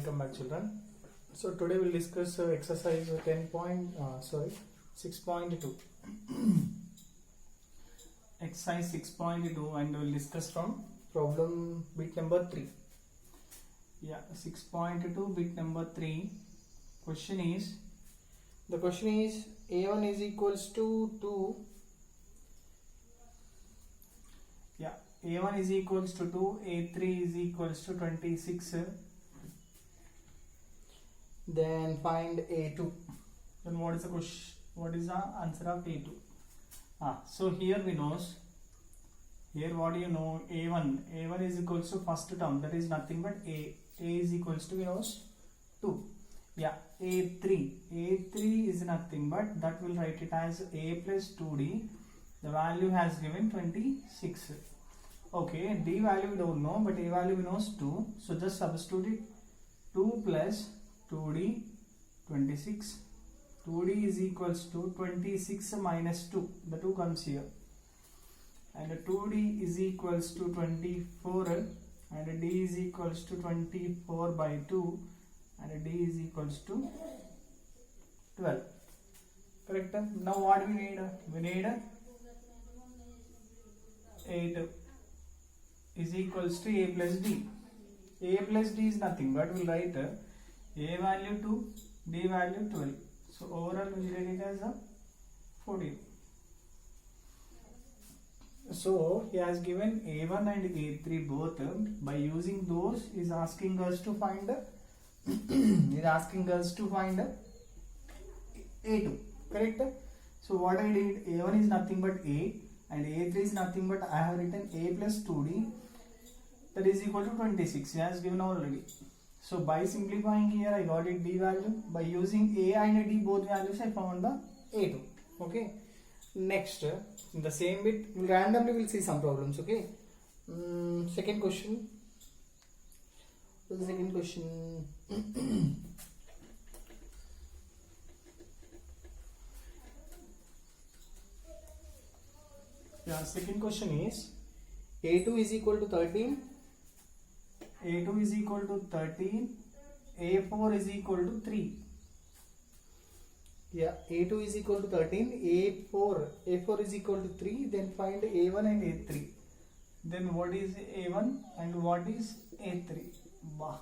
welcome back children. So today we'll discuss exercise 6.2 exercise 6.2 and we'll discuss from problem bit number 3. 6.2 bit number 3. The question is a1 is equals to 2. A1 is equals to 2, A3 is equals to 26. Then find A2. Then what is the question? What is the answer of A2? So here we know. Here what do you know? A1. A1 is equals to first term. That is nothing but A. A is equals to 2. A3. A3 is nothing but that will write it as A plus 2D. The value has given 26. Okay, D value we don't know, but A value we knows 2. So just substitute it. 2 plus 2D 26. 2D is equals to 26 minus 2. The 2 comes here. And 2D is equals to 24. And D is equals to 24 by 2. And D is equals to 12. Correct? Now what we need? We need 8 is equals to A plus D. A plus D is nothing but we'll write A value 2, D value 12. So overall we'll write it as 14. So he has given A1 and A3 both. By using those is asking us to find A2. Correct? So what I did, A1 is nothing but A and A3 is nothing but I have written A plus 2D, that is equal to 26. He has given already. So by simplifying here I got it D value. By using A and D both values I found the A2. Okay. Next, in the same bit randomly we'll see some problems. Okay. Second question. What's the second question? Second question is A2 is equal to 13. A2 is equal to 13. A4 is equal to 3. A2 is equal to 13. A4 is equal to 3. Then find A1 and A3. Then what is A1 and what is A3? Wow.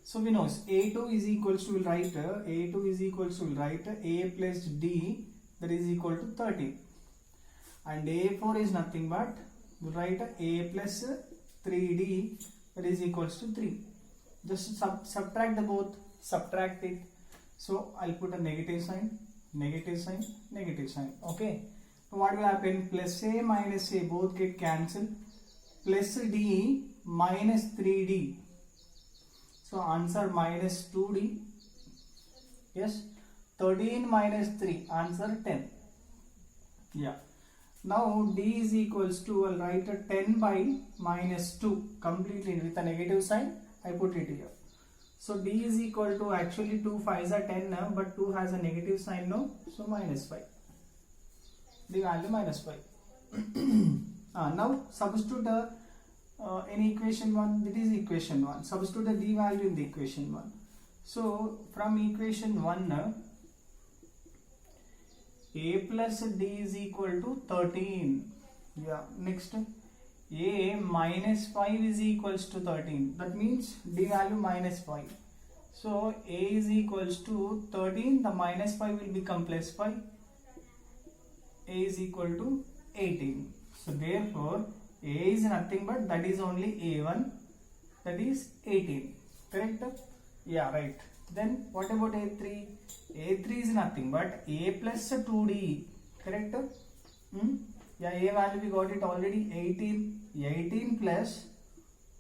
So we know A2 is equals to, we'll write A2 is equals to, we'll write A plus D, that is equal to 13. And A4 is nothing but we'll write A plus 3D, that is equals to 3. Just subtract the both, subtract it. So I'll put a negative sign, negative sign, negative sign. Okay. What will happen? Plus A minus A both get cancelled. Plus D minus 3D. So answer minus 2D. Yes. 13 minus 3. Answer 10. Now D is equals to, I'll write a 10 by minus 2 completely with a negative sign. I put it here. So D is equal to, actually 2 5s are 10 but 2 has a negative sign, no? So minus 5. The value minus 5. Now substitute in equation 1, that is equation 1. Substitute the D value in the equation 1. So from equation 1, A plus D is equal to 13. Next, A minus 5 is equals to 13. That means D value minus 5. So A is equals to 13. The minus 5 will become plus 5. A is equal to 18. So therefore A is nothing but that is only A1. That is 18. Correct? Right. Then what about A3? A3 is nothing but A plus 2D. Correct? A value we got it already 18. 18 plus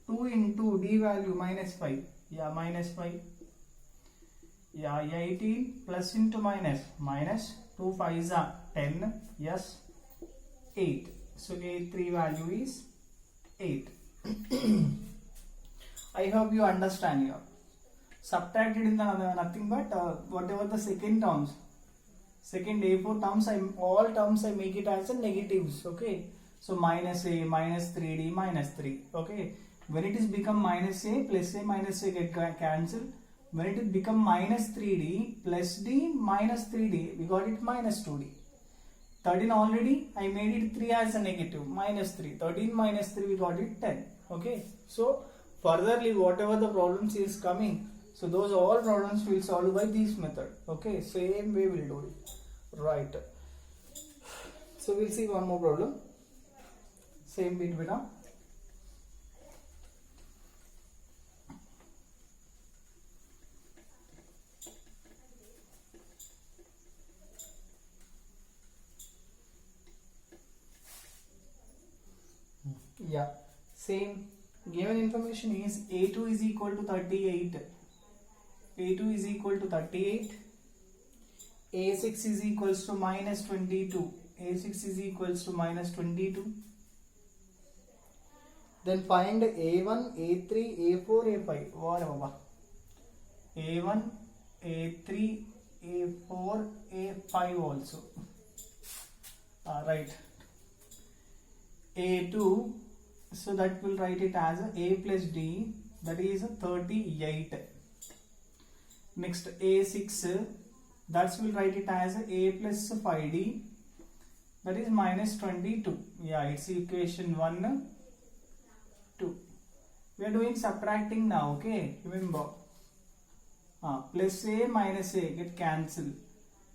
2 into D value minus 5. Minus 5. 18 plus into minus. Minus 2 5s are 10. Yes. 8. So A3 value is 8. I hope you understand here. Subtracted in the nothing but whatever the second terms, second A4 terms, all terms I make it as a negatives. Okay. So minus A, minus 3D, minus 3. Okay. When it is become minus a, plus a minus a get cancelled. When it is become minus 3d plus d minus 3d, we got it minus 2d. 13 already I made it 3 as a negative, minus 3. 13 minus 3, we got it 10. Okay. So furtherly whatever the problems is coming, so those all problems will solve by this method. Okay. Same way we'll do it. Right. So we'll see one more problem. Same bit beta. Yeah, same. Given information is A2 is equal to 38. A2 is equal to 38. A6 is equals to minus 22. A6 is equals to minus 22. Then find A1, A3, A4, A5. Whatever. A1, A3, A4, A5 also. Right. A2, so that will write it as A plus D, that is 38. Next A6, that will write it as A plus 5D, that is minus 22. Yeah, it's equation 1, 2. We are doing subtracting now, okay? Remember. Plus A minus A get cancelled.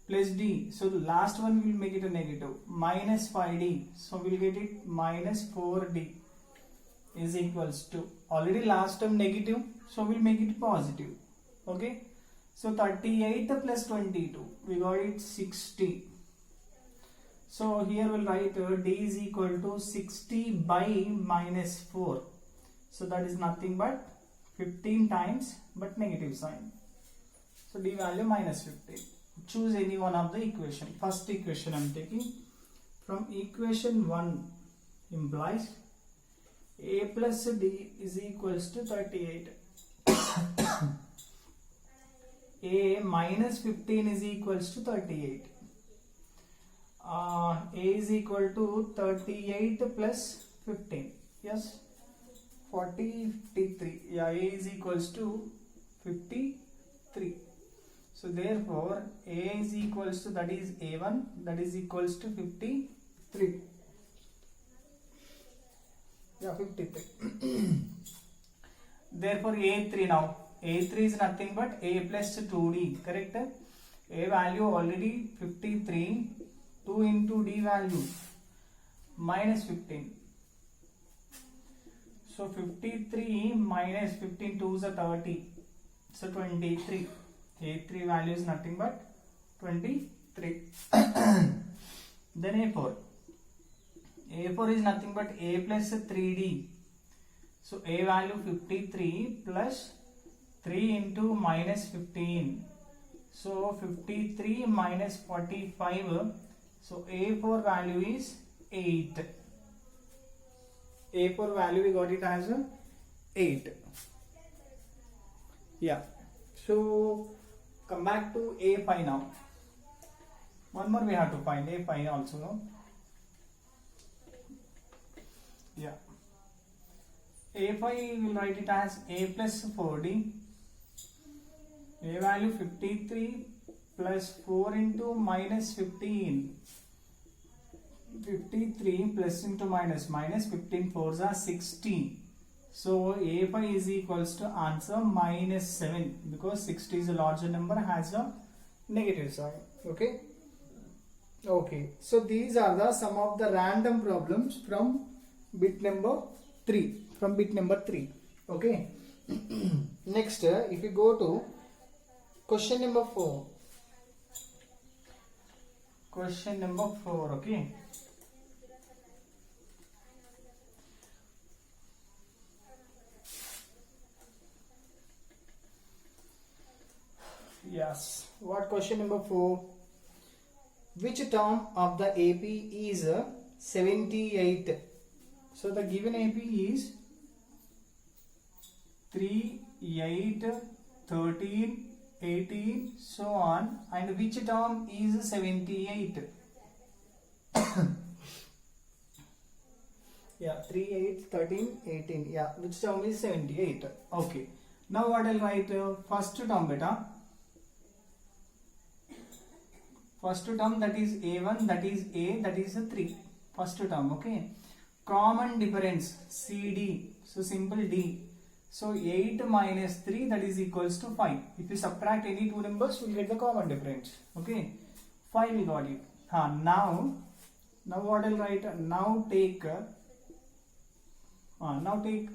Plus D, so the last one will make it a negative. Minus 5D, so we'll get it minus 4D is equals to, already last term negative, so we'll make it positive. Okay. So 38 plus 22, we got it 60. So here we'll write D is equal to 60 by minus 4. So that is nothing but 15 times but negative sign. So D value minus 15. Choose any one of the equation. First equation I am taking. From equation 1 implies A plus D is equals to 38. A minus 15 is equals to 38. A is equal to 38 plus 15. Yes. 40, 53. Yeah, A is equals to 53. So therefore A is equals to, that is A1, that is equals to 53. Yeah, 53. Therefore A3 now. A3 is nothing but A plus 2D, correct? A value already 53, 2 into D value minus 15. So 53 minus 15, 2 is a 30. So 23. A3 value is nothing but 23. Then A4. A4 is nothing but A plus 3D. So A value 53 plus 3 into minus 15. So 53 minus 45. So A4 value is 8. A4 value we got it as 8. Yeah. So come back to A5 now. One more we have to find A5 also. No? Yeah. A5 will write it as A plus 4D. A value 53 plus 4 into minus 15. 53 plus into minus 15 4s are 60. So A5 is equals to answer minus 7 because 60 is a larger number, has a negative sign. Okay. Okay. So these are the some of the random problems from bit number 3. From bit number 3. Okay. Next, if you go to question number 4. Question number 4. Okay. Yes. What question number 4? Which term of the AP is 78? So the given AP is 3, 8, 13, 18, so on. And which term is 78? Yeah, 3, 8, 13, 18. Yeah, which term is 78? Okay. Now what I'll write? First term, beta. First term, that is A1, that is A, that is a 3. First term, okay. Common difference, CD. So simple D. So 8 minus 3, that is equals to 5. If you subtract any two numbers, we'll get the common difference. Okay. 5 we got it. Now what I'll write? Now take nth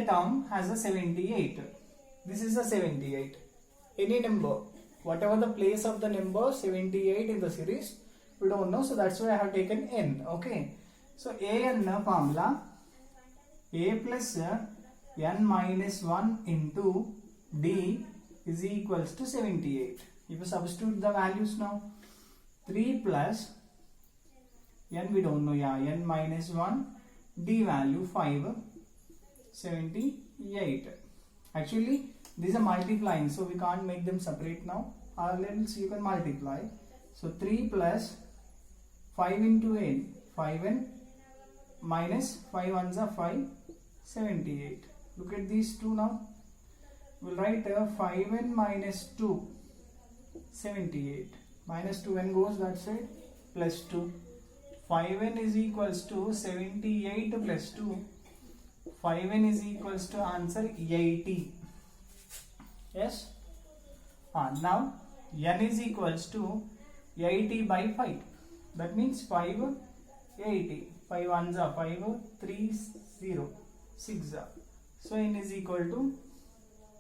term has a 78. This is a 78. Any number, whatever the place of the number 78 in the series, we don't know, so that's why I have taken n. Okay, so an formula a plus n minus 1 into d is equals to 78. If you substitute the values now, 3 plus n we don't know, yeah, n minus 1, d value 5, 78. Actually these are multiplying, so we can't make them separate now, or else you can multiply. So 3 plus 5 into n, 5n minus 5 ones are 5, 78. Look at these two now. We'll write 5n minus 2, 78. Minus 2n goes that side, plus 2. 5n is equals to 78 plus 2. 5n is equals to answer 80. Yes. Now n is equals to 80 by 5. That means 5, 80. 5 ones are 5, 3, 0, 6. So n is equal to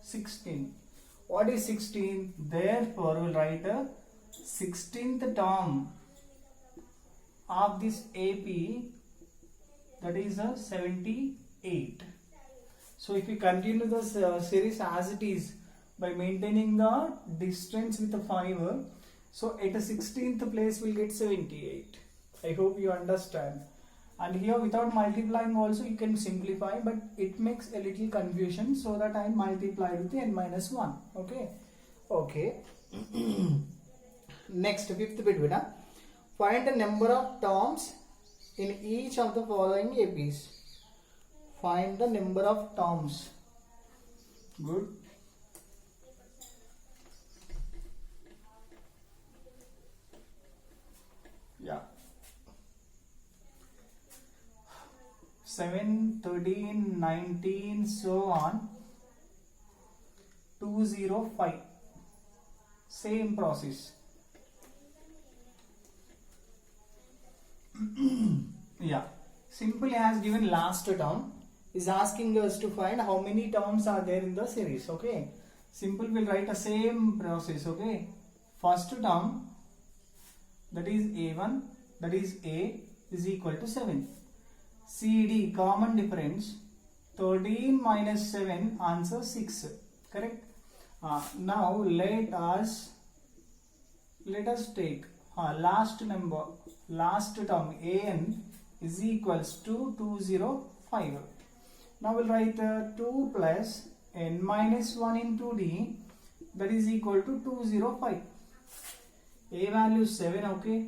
16. What is 16? Therefore, we will write a 16th term of this AP, that is a 78. So if we continue the series as it is by maintaining the distance with the 5, so at the 16th place we'll get 78. I hope you understand. And here without multiplying also you can simplify, but it makes a little confusion, so that I multiplied with n minus 1. Okay. Next, fifth bit, beta. Find the number of terms in each of the following APs. Find the number of terms. Good. Yeah. 7, 13, 19, so on. 205. Same process. Yeah. Simply has given last term, is asking us to find how many terms are there in the series. Okay. Simple will write the same process. Okay. First term, that is A1, that is A, is equal to 7. CD, common difference, 13 minus 7, answer 6. Correct. Now let us take last number, last term, an is equals to 205. Now we'll write 2 plus n minus 1 into d, that is equal to 205. A value 7, okay.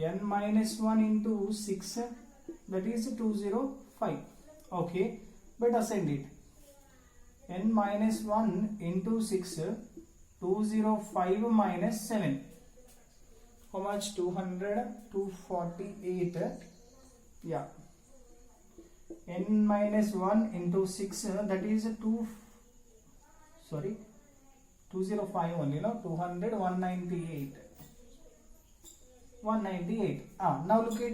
N minus 1 into 6, that is 205. Okay, but ascend it. N minus 1 into 6, 205 minus 7. How much? 200, 248. Yeah. N minus 1 into 6, that is 205 only, no? 200, 198. 198. Now look at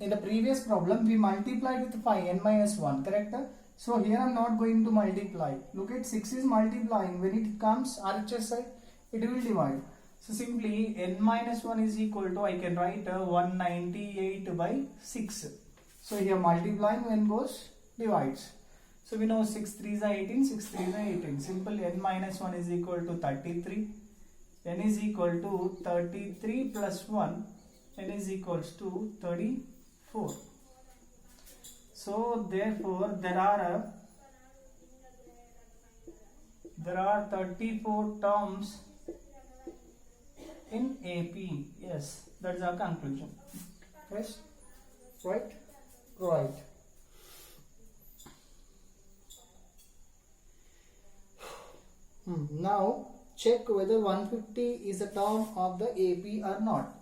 in the previous problem we multiplied with 5, n minus 1, correct? So here I am not going to multiply. Look at 6 is multiplying. When it comes RHS side, it will divide. So simply n minus 1 is equal to, I can write 198 by 6. So here multiplying, when goes divides. So we know 6 3s are 18, 6 3s are 18. Simple, n minus 1 is equal to 33. N is equal to 33 plus 1. N is equals to 34. So therefore there are 34 terms in AP. Yes, that's our conclusion. Yes, right, right. Now check whether 150 is a term of the AP or not.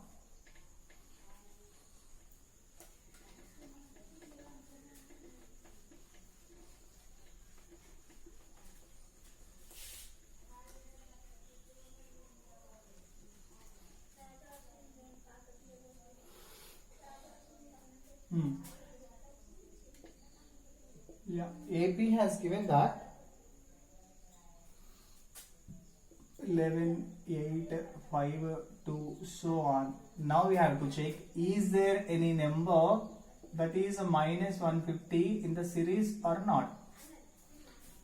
Yeah, AP has given that 11, 8, 5, 2, so on. Now we have to check, is there any number that is a minus 150 in the series or not?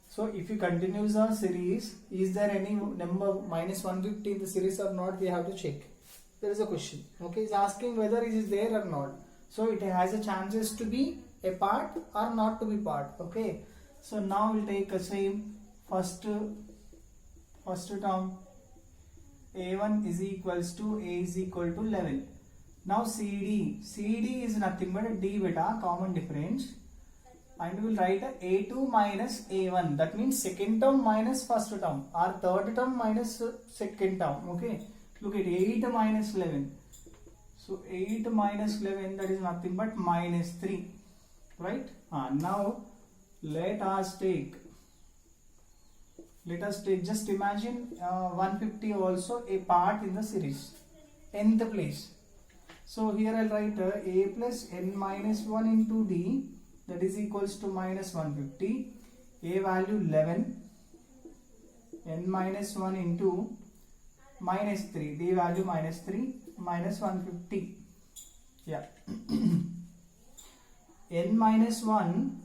So if you continue the series, is there any number minus 150 in the series or not? We have to check. There is a question. Okay, it's asking whether it is there or not. So it has a chances to be a part or not to be part. Okay. So now we'll take a same first term. A1 is equals to A is equal to 11. Now CD is nothing but a D beta, common difference. And we will write a A2 minus A1. That means second term minus first term, or third term minus second term. Okay. Look at 8 minus 11. So 8 minus 11, that is nothing but minus 3. Right? Now let us take, just imagine 150 also a part in the series, nth place. So here I'll write A plus n minus 1 into D, that is equals to minus 150. A value 11, n minus 1 into minus 3, D value minus 3, minus 150. Yeah. n minus 1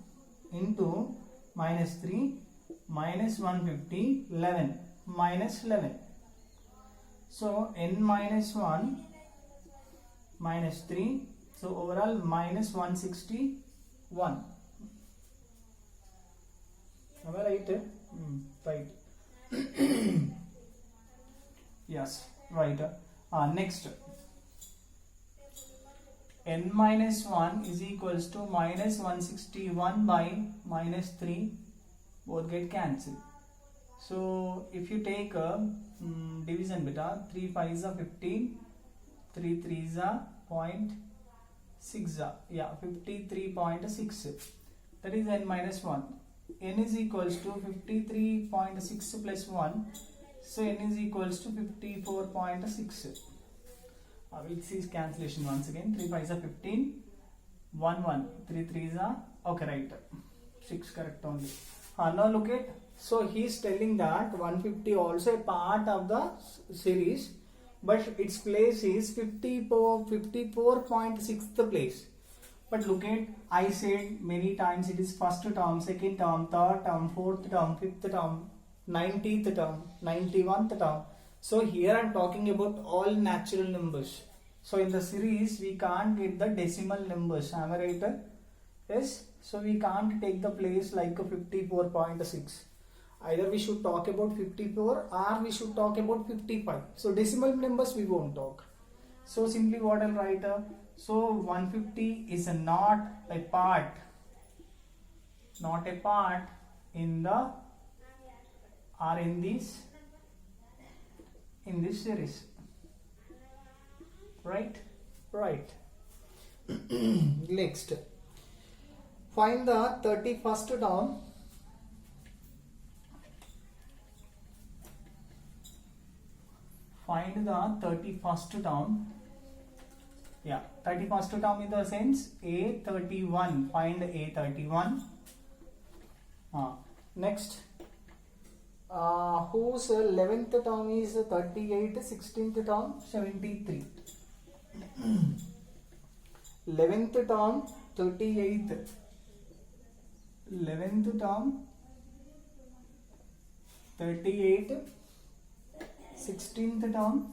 into minus 3 minus 150, 11, minus 11. So n minus 1 minus 3, so overall minus 161. Am I right? Right. Yes, right. Next, n minus 1 is equals to minus 161 by minus 3, both get cancelled. So if you take a division beta, 3 5s are 15, 3 3s are 0.6, yeah, 53.6. That is n minus 1. N is equals to 53.6 plus 1. So n is equals to 54.6. We'll see cancellation once again. 3 5s are 15, 1 1, 3 3s are, okay, right, 6 correct only. Now look at, so he is telling that 150 also a part of the series, but its place is 54.6th place. But look at, I said many times it is first term, second term, third term, fourth term, fifth term, 90th term, 91th term. So here I am talking about all natural numbers. So in the series we can't get the decimal numbers. Am I right? Yes. So we can't take the place like a 54.6. Either we should talk about 54 or we should talk about 55. So decimal numbers we won't talk. So simply what I'll write, so 150 is not a part in the or in this series. Right? Right. Next, find the 31st term. Find the 31st term. Yeah, 31st term in the sense A31. Find A31. Next, whose 11th term is 38, 16th term 73. 11th term 38, 11th term 38, 16th term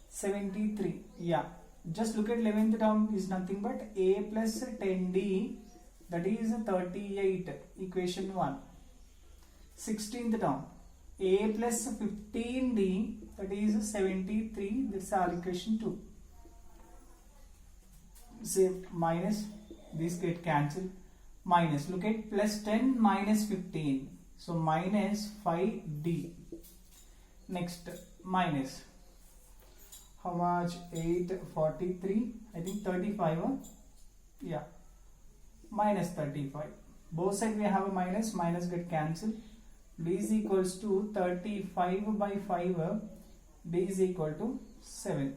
73. Yeah, just look at 11th term is nothing but A plus 10D, that is 38, equation 1. 16th term, A plus 15D, that is 73. That's our equation 2. Say minus, these get cancelled. Minus, look at plus 10 minus 15. So minus 5D. Next, minus. How much? 843. I think 35. Huh? Yeah. Minus 35. Both sides we have a minus. Minus get cancelled. D is equals to 35 by 5. D is equal to 7.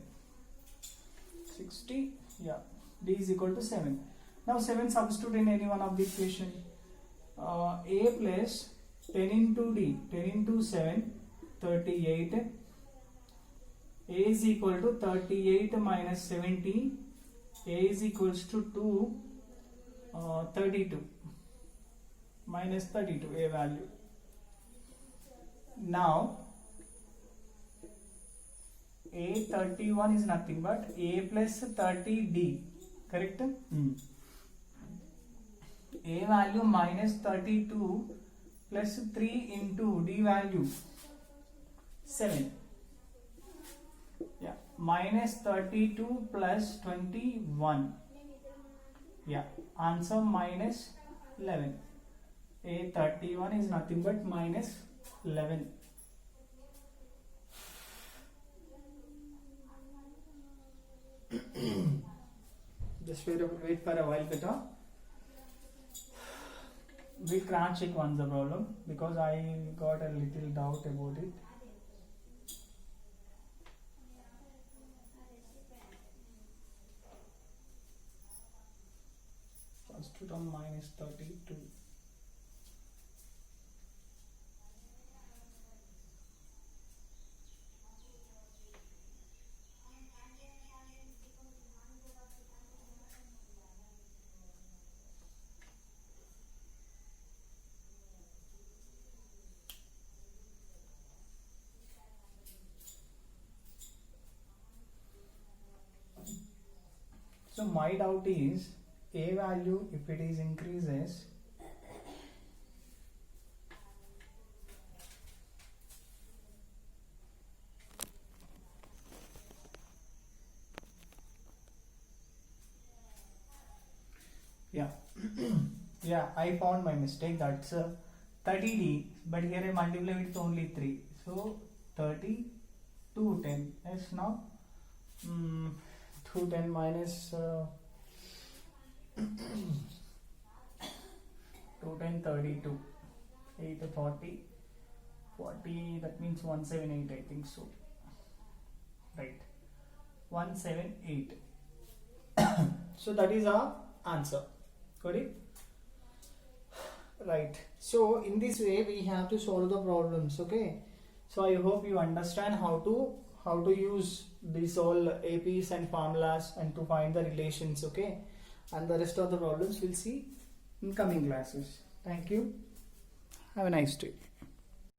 60. Yeah. D is equal to 7. Now 7 substitute in any one of the equation. A plus 10 into D. 10 into 7. 38. A is equal to 38 minus 17. A is equals to 2. 32. Minus 32. A value. Now A31 is nothing but A plus 30D. Correct? A value minus 32 plus 3 into D value 7. Yeah. Minus 32 plus 21. Yeah. Answer minus 11. A31 is nothing but minus 11. Just wait for a while, better. We'll cross check once the problem because I got a little doubt about it. First term minus 32. So my doubt is A value, if it is increases, yeah. Yeah, I found my mistake. That's 30D, but here I multiply with only 3. So 30 to 10. Yes, now 210 minus 210 32. 840 40, that means 178, I think so. Right, 178. So that is our answer. Got it? Right. So in this way we have to solve the problems. Okay. So I hope you understand how to use these all APs and formulas and to find the relations. Okay. And the rest of the problems we'll see in coming classes. Thank you. Have a nice day.